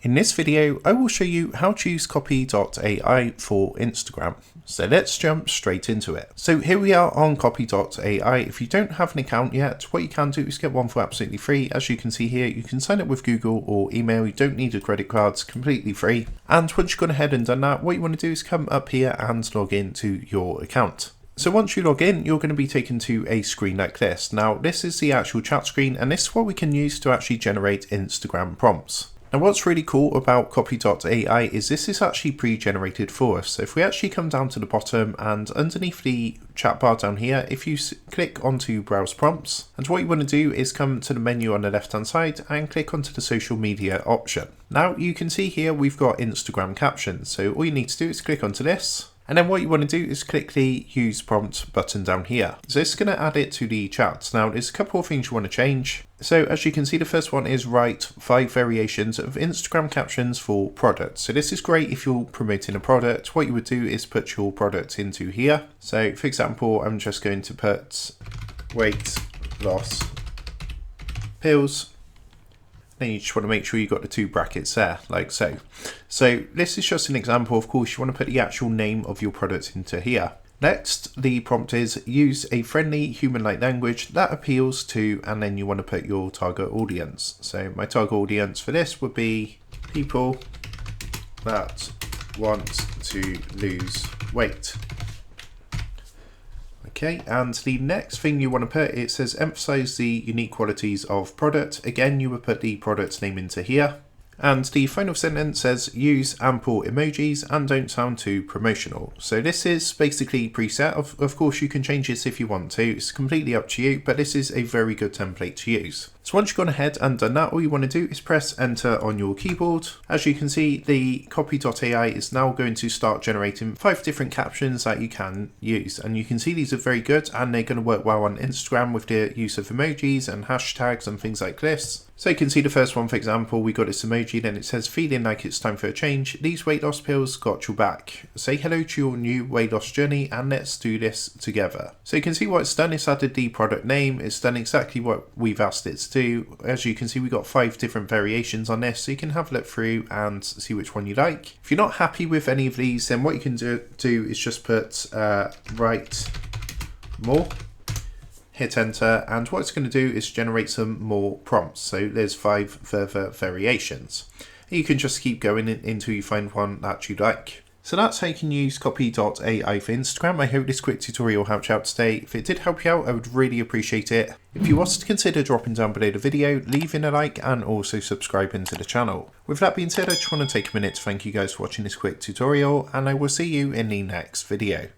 In this video, I will show you how to use Copy.Ai for Instagram. So let's jump straight into it. So here we are on Copy.Ai. If you don't have an account yet, what you can do is get one for absolutely free. As you can see here, you can sign up with Google or email. You don't need a credit card, it's completely free. And once you've gone ahead and done that, what you want to do is come up here and log into your account. So once you log in, you're going to be taken to a screen like this. Now, this is the actual chat screen, and this is what we can use to actually generate Instagram prompts. Now, what's really cool about Copy.Ai is this is actually pre-generated for us. So if we actually come down to the bottom and underneath the chat bar down here, if you click onto Browse Prompts, and what you want to do is come to the menu on the left-hand side and click onto the social media option. Now, you can see here we've got Instagram captions. So all you need to do is click onto this. And then what you want to do is click the Use Prompt button down here. So this is going to add it to the chat. Now there's a couple of things you want to change. So as you can see, the first one is write 5 variations of Instagram captions for products. So this is great if you're promoting a product. What you would do is put your product into here. So for example, I'm just going to put weight loss pills. Then you just want to make sure you've got the 2 brackets there, like so. So this is just an example. Of course, you want to put the actual name of your product into here. Next, the prompt is use a friendly human-like language that appeals to, and then you want to put your target audience. So my target audience for this would be people that want to lose weight. Okay, and the next thing you want to put, it says emphasize the unique qualities of product. Again, you would put the product name into here. And the final sentence says use ample emojis and don't sound too promotional. So this is basically preset. Of course, you can change this if you want to. It's completely up to you, but this is a very good template to use. So once you've gone ahead and done that, all you want to do is press enter on your keyboard. As you can see, the Copy.Ai is now going to start generating 5 different captions that you can use. And you can see these are very good and they're going to work well on Instagram with the use of emojis and hashtags and things like this. So you can see the first one, for example, we got this emoji, then it says feeling like it's time for a change. These weight loss pills got your back. Say hello to your new weight loss journey and let's do this together. So you can see what it's done. It's added the product name. It's done exactly what we've asked it to do. As you can see, we got 5 different variations on this. So you can have a look through and see which one you like. If you're not happy with any of these, then what you can do is just put write more. Hit enter, and what it's going to do is generate some more prompts. So there's 5 further variations. You can just keep going until you find one that you like. So that's how you can use Copy.Ai for Instagram. I hope this quick tutorial helped you out today. If it did help you out, I would really appreciate it. If you was to consider dropping down below the video, leaving a like and also subscribing to the channel. With that being said, I just want to take a minute to thank you guys for watching this quick tutorial, and I will see you in the next video.